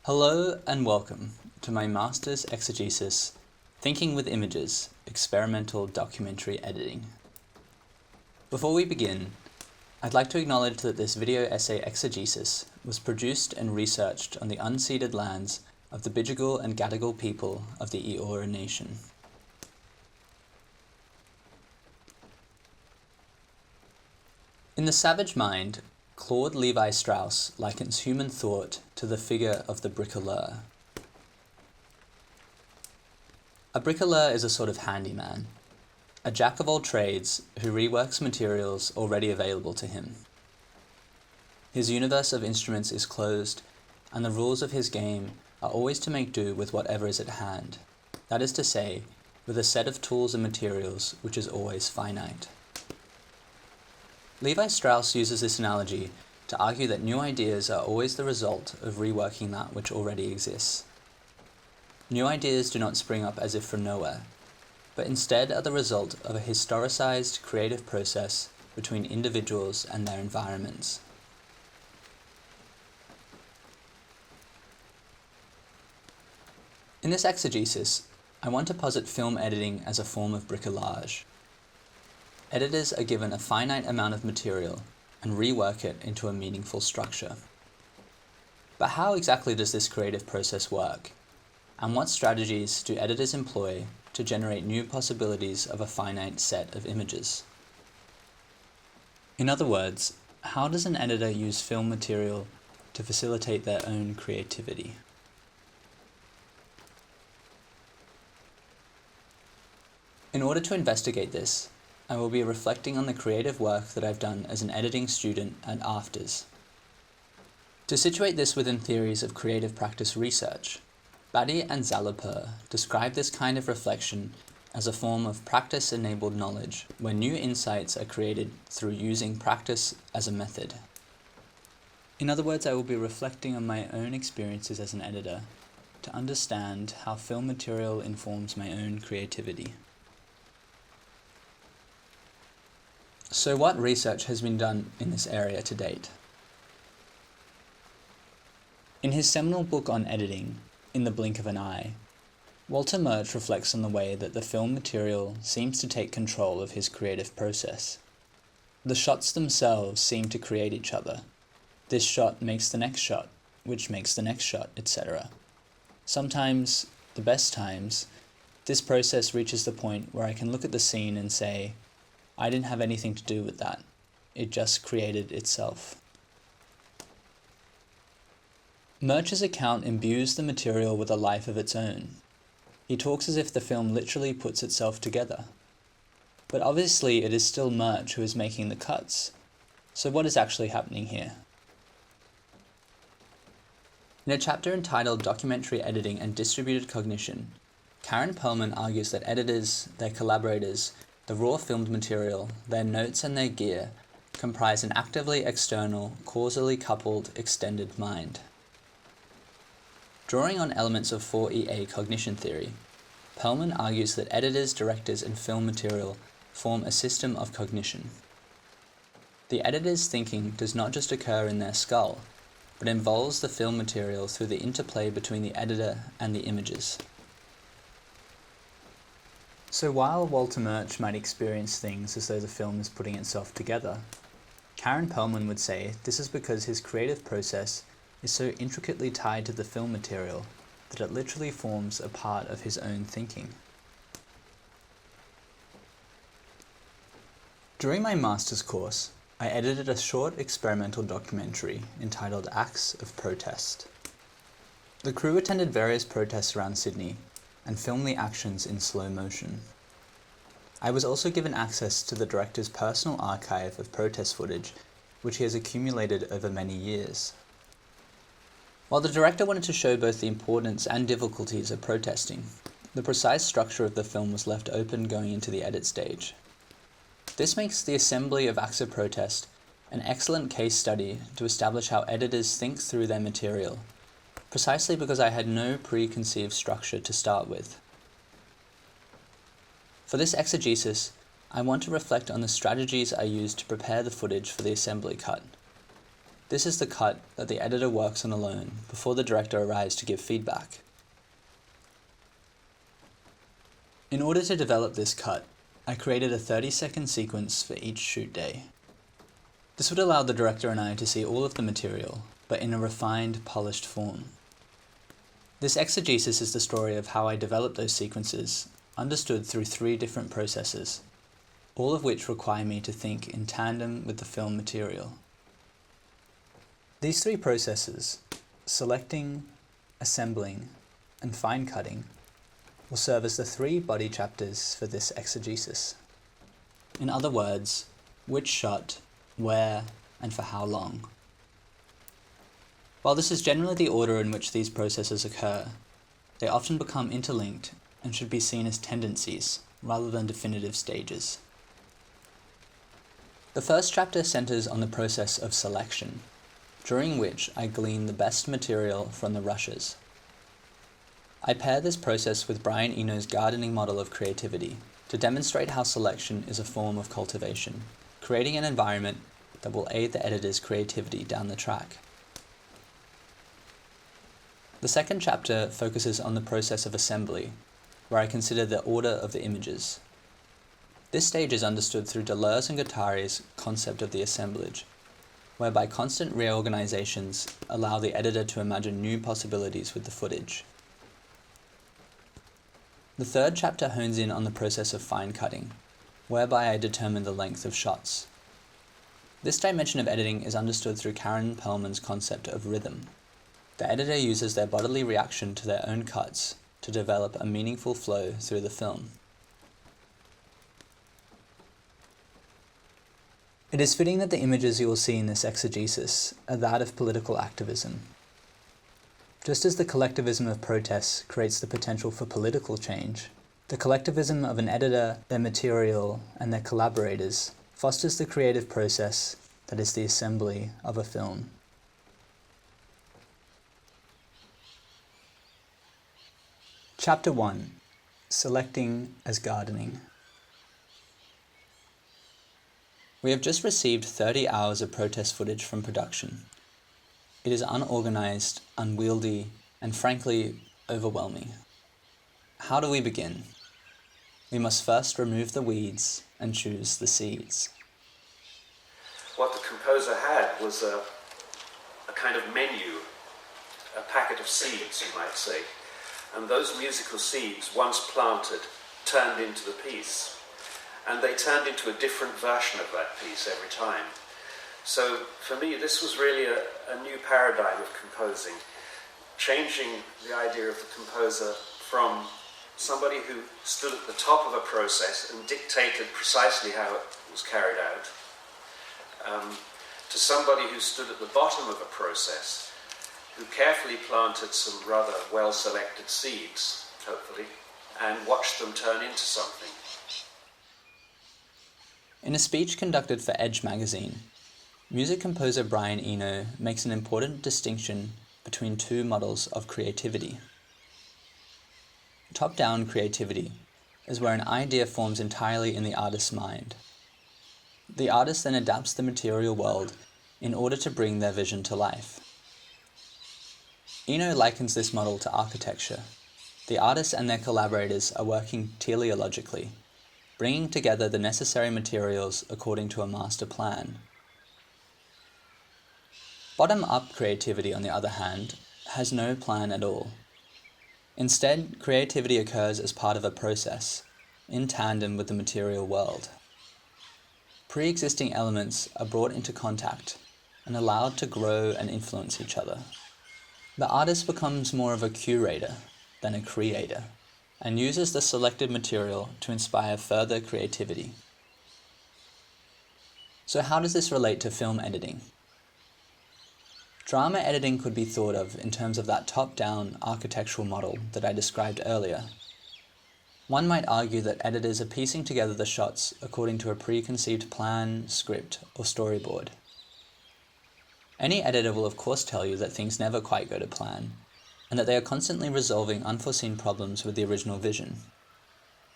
Hello and welcome to my Master's Exegesis, Thinking with Images, Experimental Documentary Editing. Before we begin, I'd like to acknowledge that this video essay exegesis was produced and researched on the unceded lands of the Bidjigal and Gadigal people of the Eora Nation. In The Savage Mind, Claude Levi-Strauss likens human thought to the figure of the bricoleur. A bricoleur is a sort of handyman, a jack of all trades who reworks materials already available to him. His universe of instruments is closed, and the rules of his game are always to make do with whatever is at hand, that is to say, with a set of tools and materials which is always finite. Levi-Strauss uses this analogy to argue that new ideas are always the result of reworking that which already exists. New ideas do not spring up as if from nowhere, but instead are the result of a historicized creative process between individuals and their environments. In this exegesis, I want to posit film editing as a form of bricolage. Editors are given a finite amount of material and rework it into a meaningful structure. But how exactly does this creative process work? And what strategies do editors employ to generate new possibilities of a finite set of images? In other words, how does an editor use film material to facilitate their own creativity? In order to investigate this, I will be reflecting on the creative work that I've done as an editing student at AFTRS. To situate this within theories of creative practice research, Batty and Zalapur describe this kind of reflection as a form of practice-enabled knowledge, where new insights are created through using practice as a method. In other words, I will be reflecting on my own experiences as an editor to understand how film material informs my own creativity. So what research has been done in this area to date? In his seminal book on editing, In the Blink of an Eye, Walter Murch reflects on the way that the film material seems to take control of his creative process. The shots themselves seem to create each other. This shot makes the next shot, which makes the next shot, etc. Sometimes, the best times, this process reaches the point where I can look at the scene and say, I didn't have anything to do with that. It just created itself. Murch's account imbues the material with a life of its own. He talks as if the film literally puts itself together. But obviously it is still Murch who is making the cuts. So what is actually happening here? In a chapter entitled Documentary Editing and Distributed Cognition, Karen Perlman argues that editors, their collaborators, the raw filmed material, their notes and their gear, comprise an actively external, causally coupled, extended mind. Drawing on elements of 4EA cognition theory, Perlman argues that editors, directors, and film material form a system of cognition. The editor's thinking does not just occur in their skull, but involves the film material through the interplay between the editor and the images. So while Walter Murch might experience things as though the film is putting itself together, Karen Perlman would say this is because his creative process is so intricately tied to the film material that it literally forms a part of his own thinking. During my master's course, I edited a short experimental documentary entitled Acts of Protest. The crew attended various protests around Sydney and filmed the actions in slow motion. I was also given access to the director's personal archive of protest footage, which he has accumulated over many years. While the director wanted to show both the importance and difficulties of protesting, the precise structure of the film was left open going into the edit stage. This makes the assembly of acts of protest an excellent case study to establish how editors think through their material, precisely because I had no preconceived structure to start with. For this exegesis, I want to reflect on the strategies I used to prepare the footage for the assembly cut. This is the cut that the editor works on alone before the director arrives to give feedback. In order to develop this cut, I created a 30-second sequence for each shoot day. This would allow the director and I to see all of the material, but in a refined, polished form. This exegesis is the story of how I developed those sequences, understood through 3 different processes, all of which require me to think in tandem with the film material. These 3 processes, selecting, assembling, and fine cutting, will serve as the 3 body chapters for this exegesis. In other words, which shot, where, and for how long. While this is generally the order in which these processes occur, they often become interlinked and should be seen as tendencies rather than definitive stages. The first chapter centers on the process of selection, during which I glean the best material from the rushes. I pair this process with Brian Eno's gardening model of creativity to demonstrate how selection is a form of cultivation, creating an environment that will aid the editor's creativity down the track. The second chapter focuses on the process of assembly, where I consider the order of the images. This stage is understood through Deleuze and Guattari's concept of the assemblage, whereby constant reorganizations allow the editor to imagine new possibilities with the footage. The third chapter hones in on the process of fine cutting, whereby I determine the length of shots. This dimension of editing is understood through Karen Perlman's concept of rhythm. The editor uses their bodily reaction to their own cuts to develop a meaningful flow through the film. It is fitting that the images you will see in this exegesis are that of political activism. Just as the collectivism of protests creates the potential for political change, the collectivism of an editor, their material, and their collaborators fosters the creative process that is the assembly of a film. Chapter 1. Selecting as Gardening. We have just received 30 hours of protest footage from production. It is unorganized, unwieldy, and frankly, overwhelming. How do we begin? We must first remove the weeds and choose the seeds. What the composer had was a kind of menu, a packet of seeds, you might say. And those musical seeds, once planted, turned into the piece. And they turned into a different version of that piece every time. So for me, this was really a new paradigm of composing, changing the idea of the composer from somebody who stood at the top of a process and dictated precisely how it was carried out, to somebody who stood at the bottom of a process, who carefully planted some rather well-selected seeds, hopefully, and watched them turn into something. In a speech conducted for Edge magazine, music composer Brian Eno makes an important distinction between 2 models of creativity. Top-down creativity is where an idea forms entirely in the artist's mind. The artist then adapts the material world in order to bring their vision to life. Eno likens this model to architecture. The artists and their collaborators are working teleologically, bringing together the necessary materials according to a master plan. Bottom-up creativity, on the other hand, has no plan at all. Instead, creativity occurs as part of a process, in tandem with the material world. Pre-existing elements are brought into contact and allowed to grow and influence each other. The artist becomes more of a curator than a creator, and uses the selected material to inspire further creativity. So how does this relate to film editing? Drama editing could be thought of in terms of that top-down architectural model that I described earlier. One might argue that editors are piecing together the shots according to a preconceived plan, script, or storyboard. Any editor will of course tell you that things never quite go to plan, and that they are constantly resolving unforeseen problems with the original vision.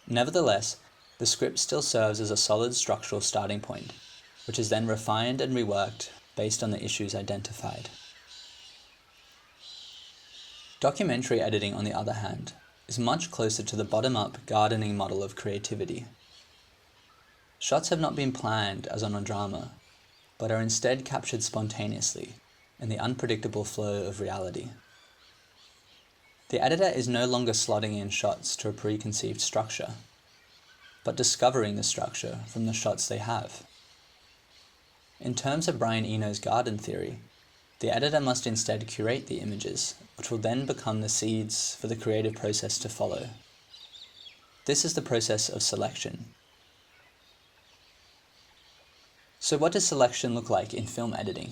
Nevertheless, the script still serves as a solid structural starting point, which is then refined and reworked based on the issues identified. Documentary editing, on the other hand, is much closer to the bottom-up gardening model of creativity. Shots have not been planned as on a drama, but are instead captured spontaneously in the unpredictable flow of reality. The editor is no longer slotting in shots to a preconceived structure, but discovering the structure from the shots they have. In terms of Brian Eno's garden theory, the editor must instead curate the images, which will then become the seeds for the creative process to follow. This is the process of selection. So what does selection look like in film editing?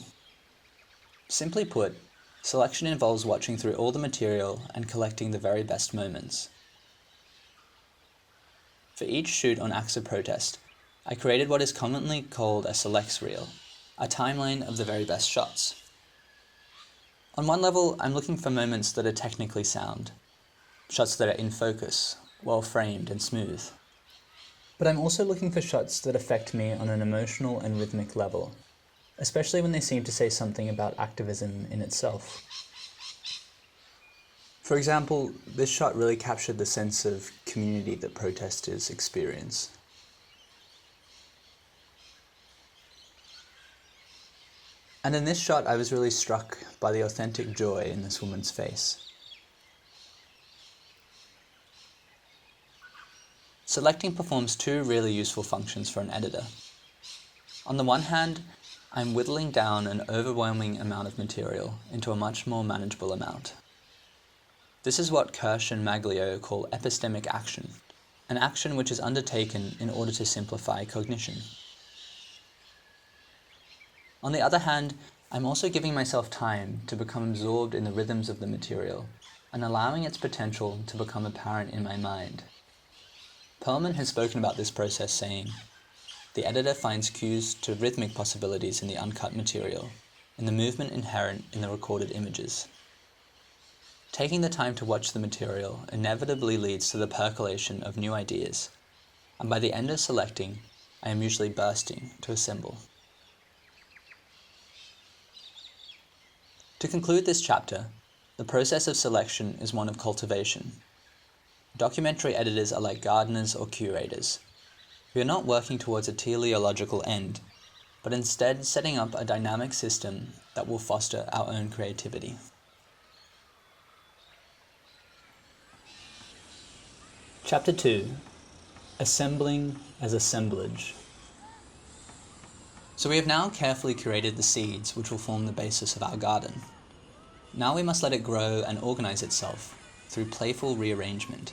Simply put, selection involves watching through all the material and collecting the very best moments. For each shoot on Acts of Protest, I created what is commonly called a selects reel, a timeline of the very best shots. On one level, I'm looking for moments that are technically sound, shots that are in focus, well framed and smooth. But I'm also looking for shots that affect me on an emotional and rhythmic level, especially when they seem to say something about activism in itself. For example, this shot really captured the sense of community that protesters experience. And in this shot, I was really struck by the authentic joy in this woman's face. Selecting performs two really useful functions for an editor. On the one hand, I'm whittling down an overwhelming amount of material into a much more manageable amount. This is what Kirsch and Maglio call epistemic action, an action which is undertaken in order to simplify cognition. On the other hand, I'm also giving myself time to become absorbed in the rhythms of the material and allowing its potential to become apparent in my mind. Perlman has spoken about this process saying, "The editor finds cues to rhythmic possibilities in the uncut material, in the movement inherent in the recorded images." Taking the time to watch the material inevitably leads to the percolation of new ideas, and by the end of selecting, I am usually bursting to assemble. To conclude this chapter, the process of selection is one of cultivation. Documentary editors are like gardeners or curators. We are not working towards a teleological end, but instead setting up a dynamic system that will foster our own creativity. Chapter 2. Assembling as Assemblage. So we have now carefully curated the seeds which will form the basis of our garden. Now we must let it grow and organize itself through playful rearrangement.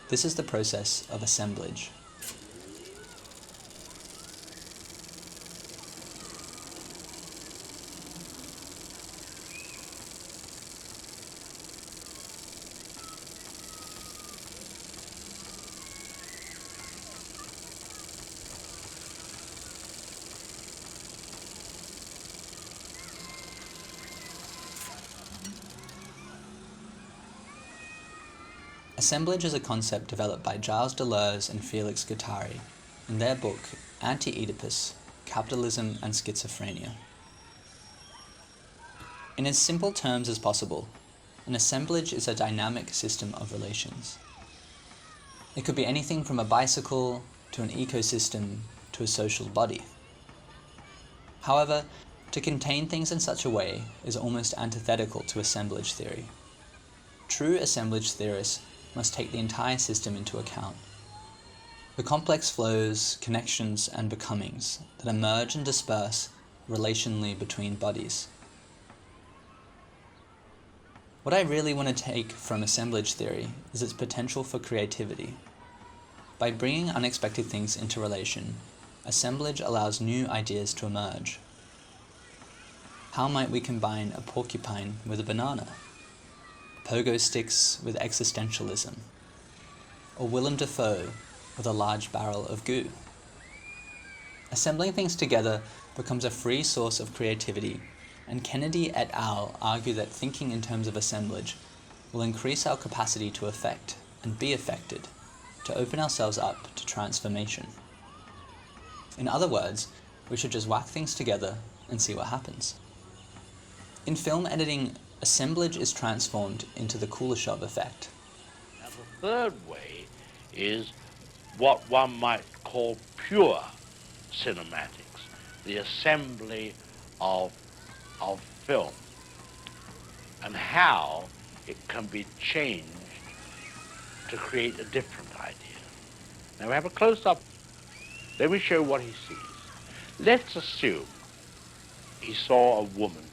This is the process of assemblage. Assemblage is a concept developed by Gilles Deleuze and Felix Guattari in their book Anti-Oedipus, Capitalism and Schizophrenia. In as simple terms as possible, an assemblage is a dynamic system of relations. It could be anything from a bicycle to an ecosystem to a social body. However, to contain things in such a way is almost antithetical to assemblage theory. True assemblage theorists must take the entire system into account. The complex flows, connections, and becomings that emerge and disperse relationally between bodies. What I really want to take from assemblage theory is its potential for creativity. By bringing unexpected things into relation, assemblage allows new ideas to emerge. How might we combine a porcupine with a banana? Pogo sticks with existentialism, or Willem Dafoe with a large barrel of goo. Assembling things together becomes a free source of creativity, and Kennedy et al. Argue that thinking in terms of assemblage will increase our capacity to affect and be affected, to open ourselves up to transformation. In other words, we should just whack things together and see what happens. In film editing, assemblage is transformed into the Kuleshov effect. Now the third way is what one might call pure cinematics, the assembly of film, and how it can be changed to create a different idea. Now we have a close-up. Let me show what he sees. Let's assume he saw a woman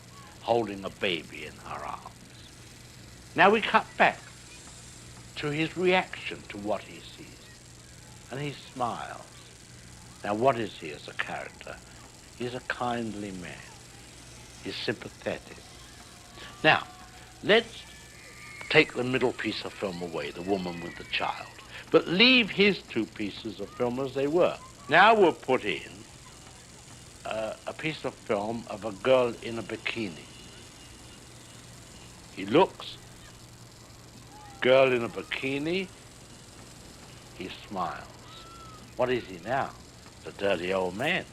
holding a baby in her arms. Now we cut back to his reaction to what he sees, and he smiles. Now what is he as a character? He's a kindly man. He's sympathetic. Now, let's take the middle piece of film away, the woman with the child, but leave his two pieces of film as they were. Now we'll put in a piece of film of a girl in a bikini. He looks, girl in a bikini, he smiles. What is he now? The dirty old man.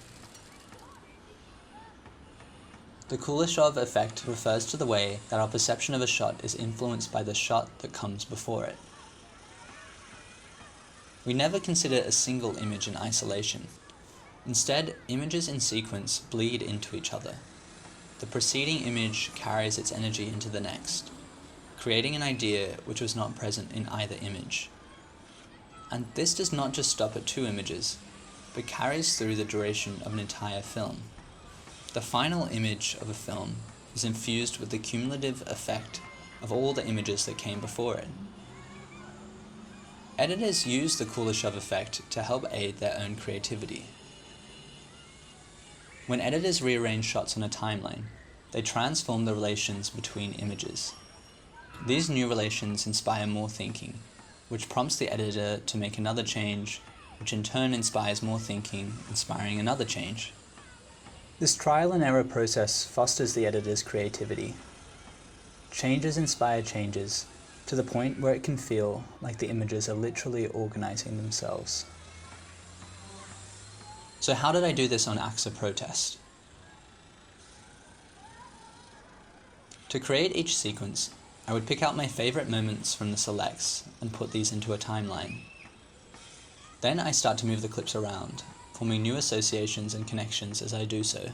The Kuleshov effect refers to the way that our perception of a shot is influenced by the shot that comes before it. We never consider a single image in isolation. Instead, images in sequence bleed into each other. The preceding image carries its energy into the next, creating an idea which was not present in either image. And this does not just stop at 2 images, but carries through the duration of an entire film. The final image of a film is infused with the cumulative effect of all the images that came before it. Editors use the Kuleshov effect to help aid their own creativity. When editors rearrange shots on a timeline, they transform the relations between images. These new relations inspire more thinking, which prompts the editor to make another change, which in turn inspires more thinking, inspiring another change. This trial and error process fosters the editor's creativity. Changes inspire changes, to the point where it can feel like the images are literally organizing themselves. So how did I do this on Acts of Protest? To create each sequence, I would pick out my favorite moments from the selects and put these into a timeline. Then I start to move the clips around, forming new associations and connections as I do so.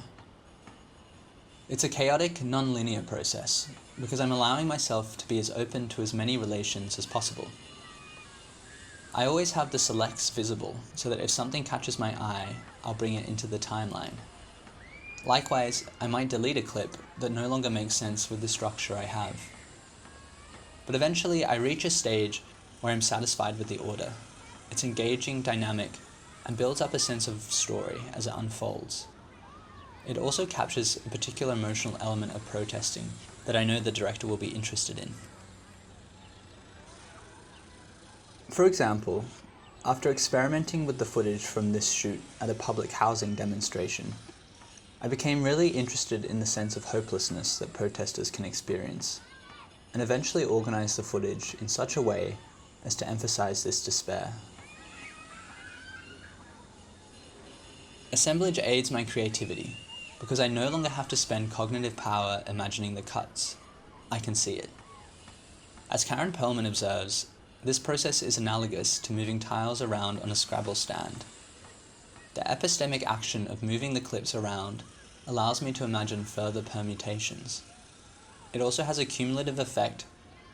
It's a chaotic, non-linear process, because I'm allowing myself to be as open to as many relations as possible. I always have the selects visible, so that if something catches my eye, I'll bring it into the timeline. Likewise, I might delete a clip that no longer makes sense with the structure I have. But eventually I reach a stage where I'm satisfied with the order. It's engaging, dynamic, and builds up a sense of story as it unfolds. It also captures a particular emotional element of protesting that I know the director will be interested in. For example, after experimenting with the footage from this shoot at a public housing demonstration, I became really interested in the sense of hopelessness that protesters can experience, and eventually organized the footage in such a way as to emphasize this despair. Assemblage aids my creativity, because I no longer have to spend cognitive power imagining the cuts. I can see it. As Karen Perlman observes, this process is analogous to moving tiles around on a Scrabble stand. The epistemic action of moving the clips around allows me to imagine further permutations. It also has a cumulative effect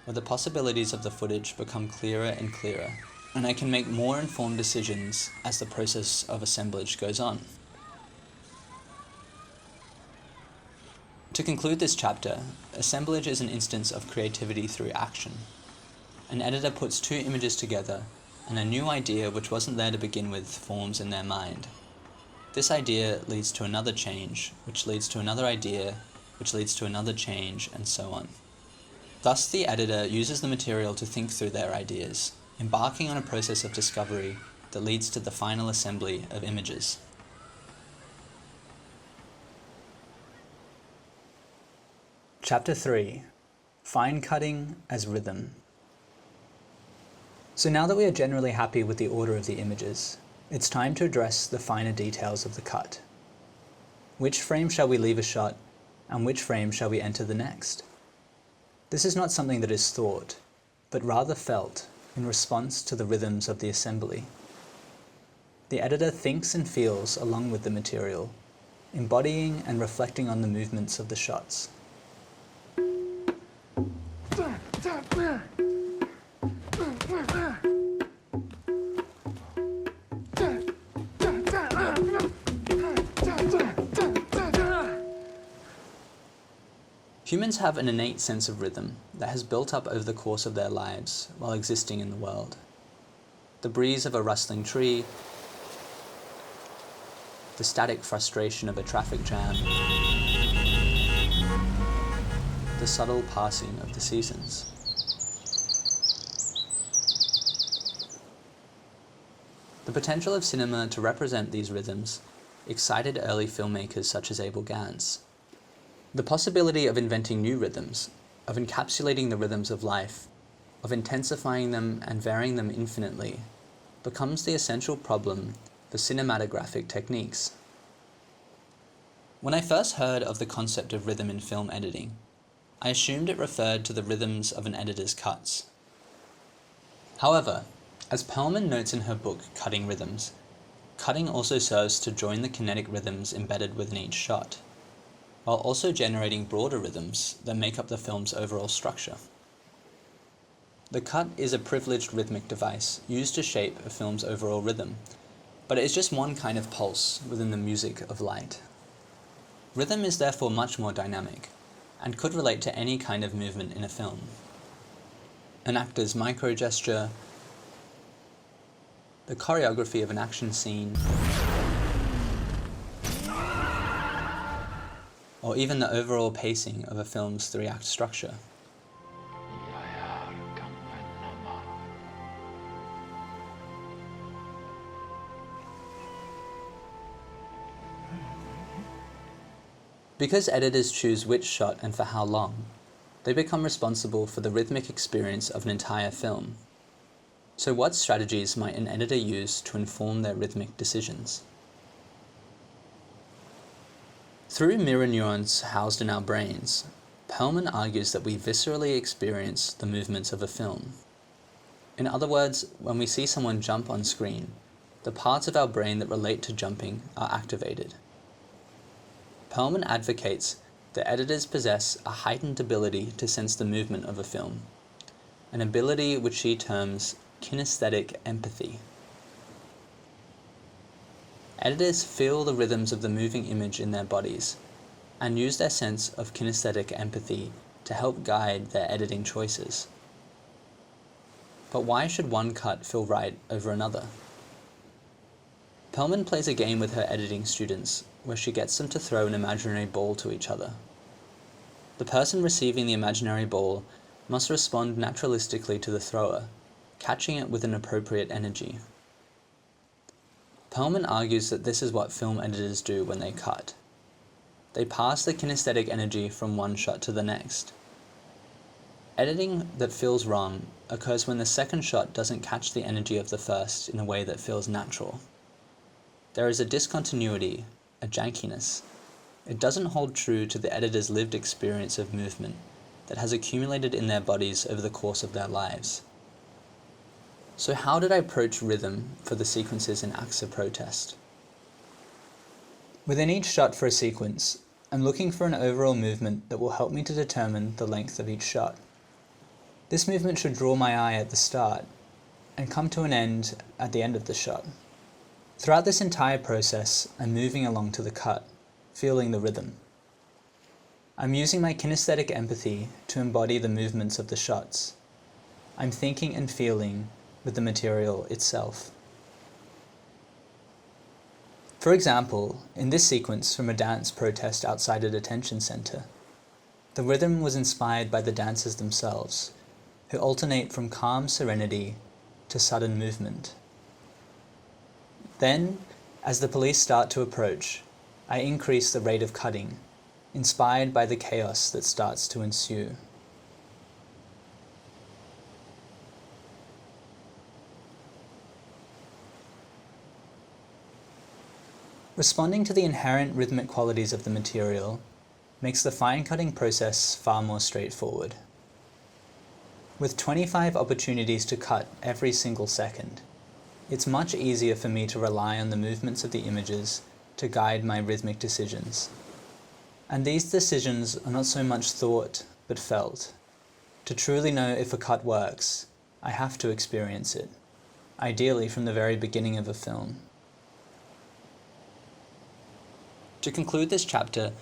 where the possibilities of the footage become clearer and clearer, and I can make more informed decisions as the process of assemblage goes on. To conclude this chapter, assemblage is an instance of creativity through action. An editor puts 2 images together, and a new idea which wasn't there to begin with forms in their mind. This idea leads to another change, which leads to another idea, which leads to another change, and so on. Thus, the editor uses the material to think through their ideas, embarking on a process of discovery that leads to the final assembly of images. Chapter 3. Fine cutting as rhythm. So now that we are generally happy with the order of the images, it's time to address the finer details of the cut. Which frame shall we leave a shot, and which frame shall we enter the next? This is not something that is thought, but rather felt in response to the rhythms of the assembly. The editor thinks and feels along with the material, embodying and reflecting on the movements of the shots. Humans have an innate sense of rhythm that has built up over the course of their lives while existing in the world. The breeze of a rustling tree, the static frustration of a traffic jam, the subtle passing of the seasons. The potential of cinema to represent these rhythms excited early filmmakers such as Abel Gance. The possibility of inventing new rhythms, of encapsulating the rhythms of life, of intensifying them and varying them infinitely, becomes the essential problem for cinematographic techniques. When I first heard of the concept of rhythm in film editing, I assumed it referred to the rhythms of an editor's cuts. However, as Perlman notes in her book Cutting Rhythms, cutting also serves to join the kinetic rhythms embedded within each shot, while also generating broader rhythms that make up the film's overall structure. The cut is a privileged rhythmic device used to shape a film's overall rhythm, but it is just one kind of pulse within the music of light. Rhythm is therefore much more dynamic, and could relate to any kind of movement in a film. An actor's micro-gesture, the choreography of an action scene, or even the overall pacing of a film's three-act structure. Because editors choose which shot and for how long, they become responsible for the rhythmic experience of an entire film. So what strategies might an editor use to inform their rhythmic decisions? Through mirror neurons housed in our brains, Perlman argues that we viscerally experience the movements of a film. In other words, when we see someone jump on screen, the parts of our brain that relate to jumping are activated. Perlman advocates that editors possess a heightened ability to sense the movement of a film, an ability which she terms kinesthetic empathy. Editors feel the rhythms of the moving image in their bodies, and use their sense of kinesthetic empathy to help guide their editing choices. But why should one cut feel right over another? Perlman plays a game with her editing students where she gets them to throw an imaginary ball to each other. The person receiving the imaginary ball must respond naturalistically to the thrower, catching it with an appropriate energy. Perlman argues that this is what film editors do when they cut. They pass the kinesthetic energy from one shot to the next. Editing that feels wrong occurs when the second shot doesn't catch the energy of the first in a way that feels natural. There is a discontinuity, a jankiness. It doesn't hold true to the editor's lived experience of movement that has accumulated in their bodies over the course of their lives. So how did I approach rhythm for the sequences in Acts of Protest? Within each shot for a sequence, I'm looking for an overall movement that will help me to determine the length of each shot. This movement should draw my eye at the start and come to an end at the end of the shot. Throughout this entire process, I'm moving along to the cut, feeling the rhythm. I'm using my kinesthetic empathy to embody the movements of the shots. I'm thinking and feeling with the material itself. For example, in this sequence from a dance protest outside a detention center, the rhythm was inspired by the dancers themselves, who alternate from calm serenity to sudden movement. Then, as the police start to approach, I increase the rate of cutting, inspired by the chaos that starts to ensue. Responding to the inherent rhythmic qualities of the material makes the fine cutting process far more straightforward. With 25 opportunities to cut every single second, it's much easier for me to rely on the movements of the images to guide my rhythmic decisions. And these decisions are not so much thought, but felt. To truly know if a cut works, I have to experience it, ideally from the very beginning of a film. To conclude this chapter,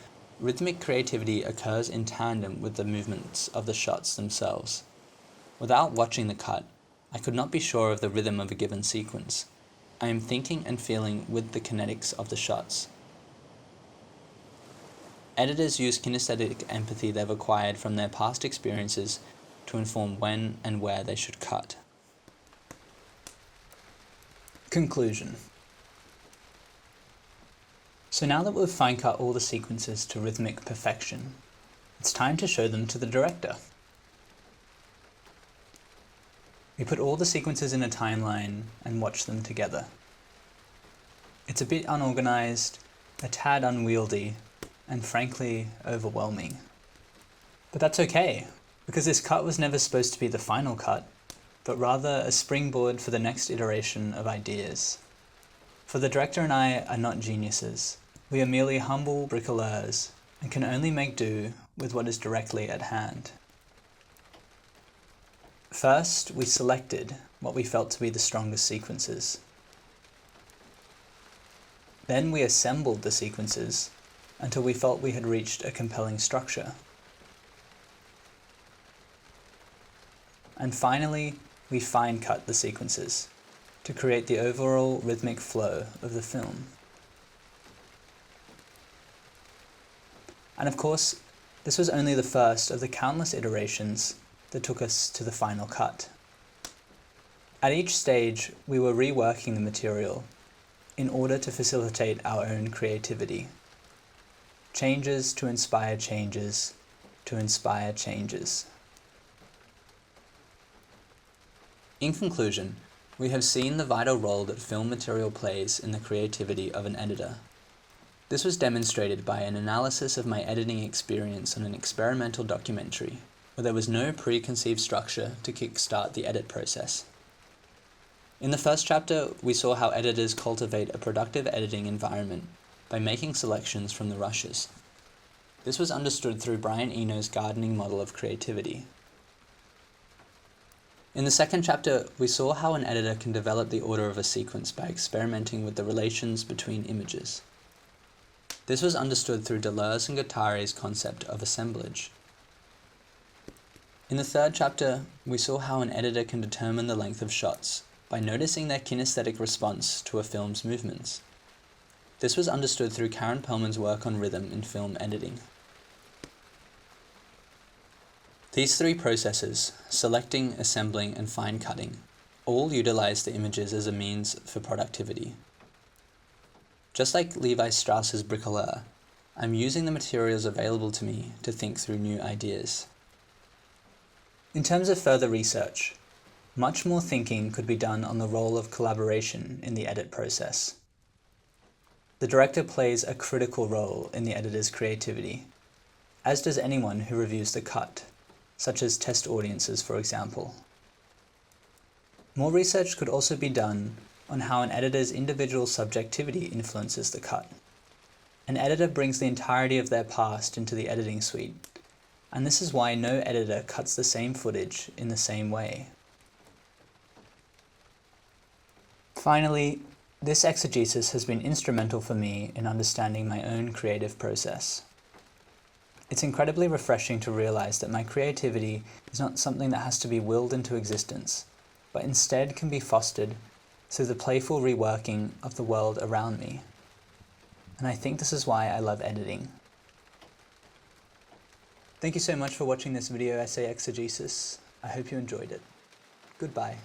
rhythmic creativity occurs in tandem with the movements of the shots themselves. Without watching the cut, I could not be sure of the rhythm of a given sequence. I am thinking and feeling with the kinetics of the shots. Editors use kinesthetic empathy they've acquired from their past experiences to inform when and where they should cut. Conclusion. So now that we've fine cut all the sequences to rhythmic perfection, it's time to show them to the director. We put all the sequences in a timeline and watch them together. It's a bit unorganized, a tad unwieldy, and frankly, overwhelming. But that's okay, because this cut was never supposed to be the final cut, but rather a springboard for the next iteration of ideas. For the director and I are not geniuses. We are merely humble bricoleurs, and can only make do with what is directly at hand. First, we selected what we felt to be the strongest sequences. Then we assembled the sequences until we felt we had reached a compelling structure. And finally, we fine cut the sequences to create the overall rhythmic flow of the film. And of course, this was only the first of the countless iterations that took us to the final cut. At each stage, we were reworking the material in order to facilitate our own creativity. Changes to inspire changes, to inspire changes. In conclusion, we have seen the vital role that film material plays in the creativity of an editor. This was demonstrated by an analysis of my editing experience on an experimental documentary, where there was no preconceived structure to kickstart the edit process. In the first chapter, we saw how editors cultivate a productive editing environment by making selections from the rushes. This was understood through Brian Eno's gardening model of creativity. In the second chapter, we saw how an editor can develop the order of a sequence by experimenting with the relations between images. This was understood through Deleuze and Guattari's concept of assemblage. In the third chapter, we saw how an editor can determine the length of shots by noticing their kinesthetic response to a film's movements. This was understood through Karen Perlman's work on rhythm in film editing. These three processes, selecting, assembling, and fine cutting, all utilize the images as a means for productivity. Just like Levi Strauss's bricoleur, I'm using the materials available to me to think through new ideas. In terms of further research, much more thinking could be done on the role of collaboration in the edit process. The director plays a critical role in the editor's creativity, as does anyone who reviews the cut, such as test audiences, for example. More research could also be done on how an editor's individual subjectivity influences the cut. An editor brings the entirety of their past into the editing suite, and this is why no editor cuts the same footage in the same way. Finally, this exegesis has been instrumental for me in understanding my own creative process. It's incredibly refreshing to realize that my creativity is not something that has to be willed into existence, but instead can be fostered through the playful reworking of the world around me. And I think this is why I love editing. Thank you so much for watching this video essay exegesis. I hope you enjoyed it. Goodbye.